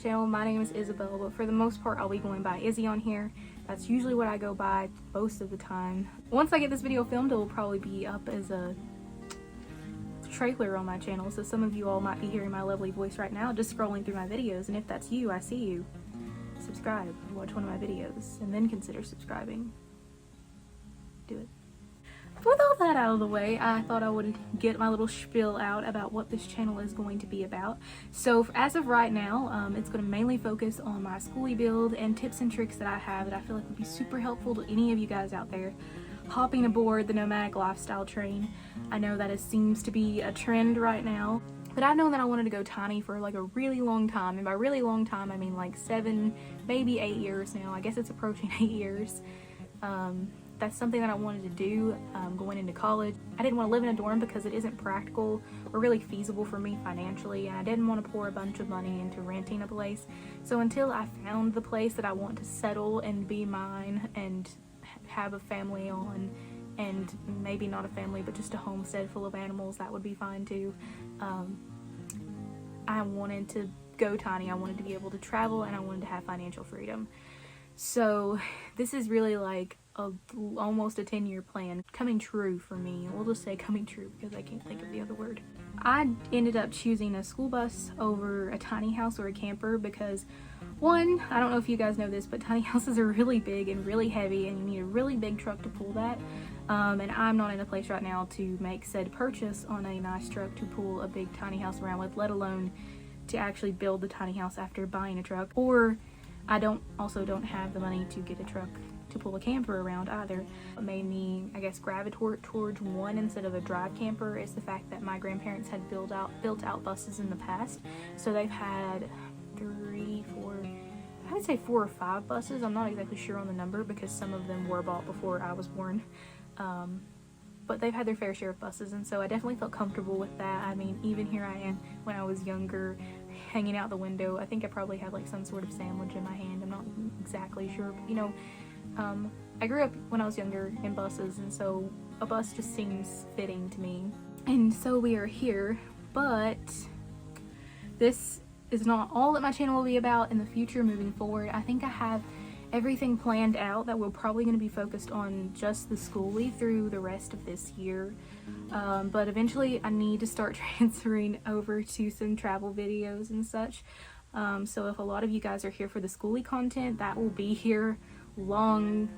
channel, my name is Isabel, but for the most part I'll be going by Izzy on here. That's usually what I go by most of the time. Once I get this video filmed, it will probably be up as a trailer on my channel, so some of you all might be hearing my lovely voice right now just scrolling through my videos, and if that's you, I see you. Subscribe, watch one of my videos, and then consider subscribing. Do it. With all that out of the way, I thought I would get my little spiel out about what this channel is going to be about. So as of right now, it's going to mainly focus on my Skoolie build and tips and tricks that I have that I feel like would be super helpful to any of you guys out there hopping aboard the nomadic lifestyle train. I know that it seems to be a trend right now, but I've known that I wanted to go tiny for like a really long time, and by really long time I mean like 7, maybe 8 years now. I guess it's approaching 8 years. That's something that I wanted to do going into college. I didn't want to live in a dorm because it isn't practical or really feasible for me financially, and I didn't want to pour a bunch of money into renting a place. So until I found the place that I want to settle and be mine and have a family on, and maybe not a family but just a homestead full of animals, that would be fine too. I wanted to go tiny. I wanted to be able to travel, and I wanted to have financial freedom. So this is really like almost a 10-year plan coming true for me. We'll just say coming true because I can't think of the other word. I ended up choosing a school bus over a tiny house or a camper because, one, I don't know if you guys know this, but tiny houses are really big and really heavy, and you need a really big truck to pull that. And I'm not in a place right now to make said purchase on a nice truck to pull a big tiny house around with, let alone to actually build the tiny house after buying a truck. Or I also don't have the money to get a truck to pull a camper around either. What made me, I guess, gravitate towards one instead of a drive camper is the fact that my grandparents had built out buses in the past. So they've had 3, 4, I would say 4 or 5 buses. I'm not exactly sure on the number because some of them were bought before I was born. But they've had their fair share of buses, and so I definitely felt comfortable with that. I mean, even here I am when I was younger, hanging out the window. I think I probably had like some sort of sandwich in my hand. I'm not exactly sure, but you know, I grew up when I was younger in buses, and so a bus just seems fitting to me. And so we are here, but this is not all that my channel will be about in the future moving forward. I think I have everything planned out that we're probably going to be focused on just the Skoolie through the rest of this year. But eventually I need to start transferring over to some travel videos and such. So if a lot of you guys are here for the Skoolie content, that will be here long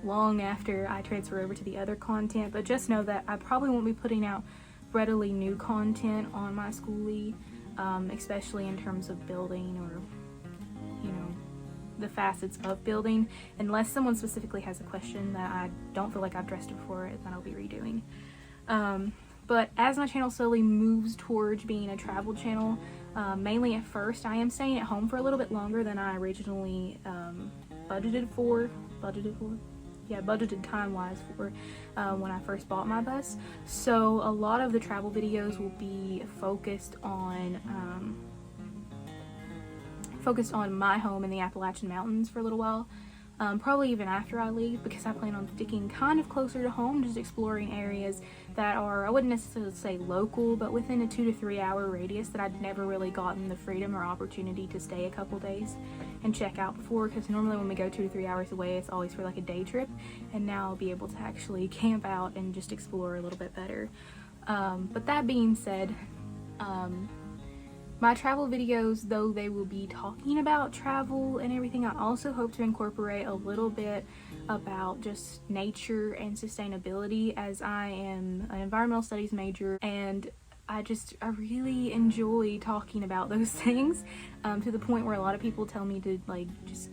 after I transfer over to the other content. But just know that I probably won't be putting out readily new content on my Skoolie, especially in terms of building or, you know, the facets of building, unless someone specifically has a question that I don't feel like I've addressed it before, then I'll be redoing. But as my channel slowly moves towards being a travel channel, mainly at first, I am staying at home for a little bit longer than I originally budgeted time-wise for when I first bought my bus. So a lot of the travel videos will be focused on my home in the Appalachian Mountains for a little while, probably even after I leave, because I plan on sticking kind of closer to home, just exploring areas that are, I wouldn't necessarily say local, but within a 2 to 3 hour radius that I'd never really gotten the freedom or opportunity to stay a couple days and check out before, because normally when we go 2 to 3 hours away, it's always for like a day trip, and now I'll be able to actually camp out and just explore a little bit better. But that being said, my travel videos, though they will be talking about travel and everything, I also hope to incorporate a little bit about just nature and sustainability, as I am an environmental studies major, and I really enjoy talking about those things, to the point where a lot of people tell me to like, just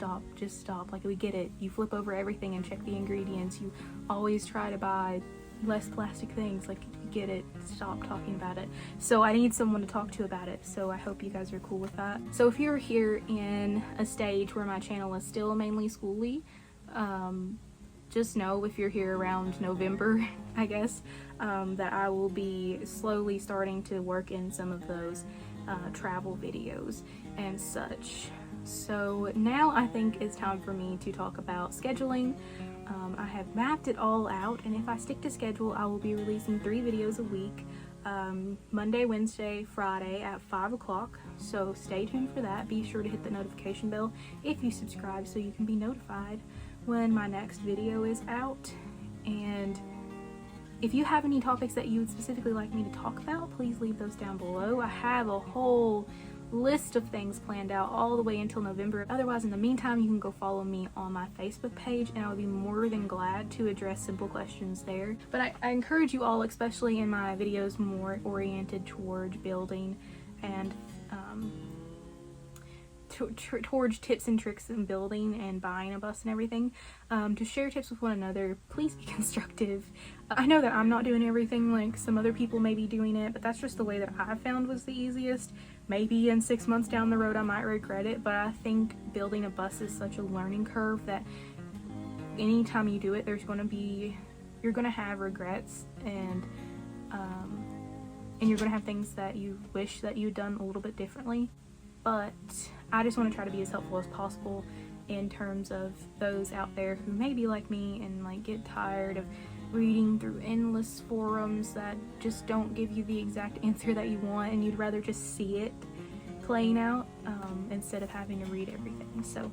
stop, like, we get it, you flip over everything and check the ingredients, you always try to buy less plastic things, like, you get it, stop talking about it. So I need someone to talk to about it, so I hope you guys are cool with that. So if you're here in a stage where my channel is still mainly Skoolie, just know, if you're here around November, I guess, that I will be slowly starting to work in some of those travel videos and such. So now I think it's time for me to talk about scheduling. I have mapped it all out, and if I stick to schedule, I will be releasing 3 videos a week. Monday, Wednesday, Friday at 5 o'clock. So stay tuned for that. Be sure to hit the notification bell if you subscribe so you can be notified when my next video is out. And if you have any topics that you would specifically like me to talk about, please leave those down below. I have a whole list of things planned out all the way until November. Otherwise, in the meantime, you can go follow me on my Facebook page, and I would be more than glad to address simple questions there. But I encourage you all, especially in my videos more oriented towards building and towards tips and tricks in building and buying a bus and everything, to share tips with one another. Please be constructive. I know that I'm not doing everything like some other people may be doing it, but that's just the way that I found was the easiest. Maybe in 6 months down the road I might regret it, but I think building a bus is such a learning curve that anytime you do it, you're gonna have regrets, and you're gonna have things that you wish that you'd done a little bit differently. But I just want to try to be as helpful as possible in terms of those out there who may be like me and like get tired of reading through endless forums that just don't give you the exact answer that you want, and you'd rather just see it playing out instead of having to read everything. So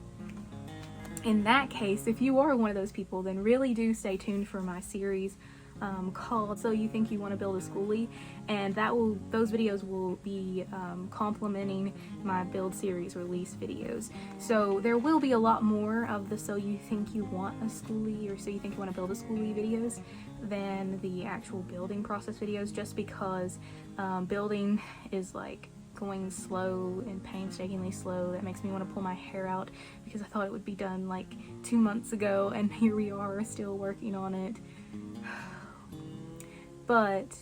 in that case, if you are one of those people, then really do stay tuned for my series called So You Think You Want to Build a Skoolie, and those videos will be complementing my build series release videos. So there will be a lot more of the So You Think You Want a Skoolie or So You Think You Want to Build a Skoolie videos than the actual building process videos, just because building is like going slow and painstakingly slow. That makes me want to pull my hair out because I thought it would be done like 2 months ago, and here we are still working on it. But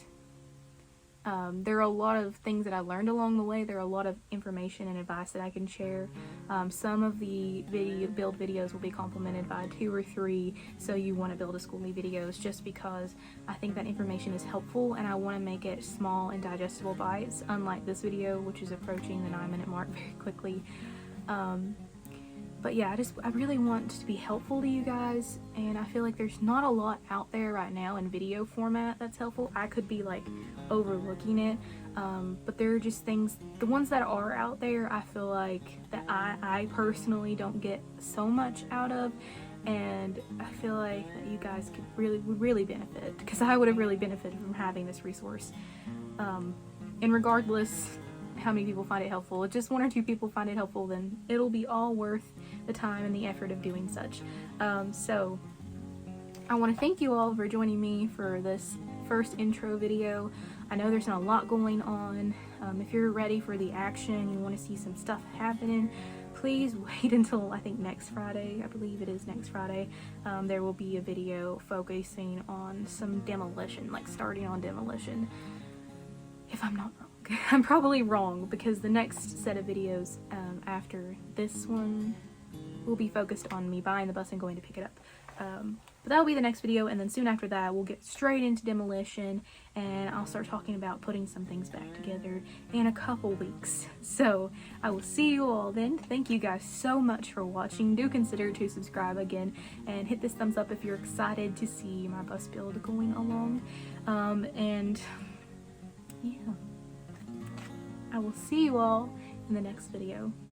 there are a lot of things that I learned along the way. There are a lot of information and advice that I can share. Some of the build videos will be complemented by 2 or 3 So You Want to Build a Skoolie videos, just because I think that information is helpful and I want to make it small and digestible bites, unlike this video, which is approaching the 9-minute mark very quickly. But yeah, I really want to be helpful to you guys, and I feel like there's not a lot out there right now in video format that's helpful. I could be like overlooking it, but there are just things, the ones that are out there, I feel like that I personally don't get so much out of, and I feel like that you guys would really benefit, because I would have really benefited from having this resource. And regardless how many people find it helpful, if just 1 or 2 people find it helpful, then it'll be all worth the time and the effort of doing such. So I want to thank you all for joining me for this first intro video. I know there's not a lot going on. If you're ready for the action, you want to see some stuff happening, please wait until I think next Friday. I believe it is next Friday. There will be a video focusing on some demolition, like starting on demolition, if I'm not wrong. I'm probably wrong, because the next set of videos after this one will be focused on me buying the bus and going to pick it up. But that'll be the next video, and then soon after that we'll get straight into demolition, and I'll start talking about putting some things back together in a couple weeks. So I will see you all then. Thank you guys so much for watching. Do consider to subscribe again and hit this thumbs up if you're excited to see my bus build going along. And yeah, I will see you all in the next video.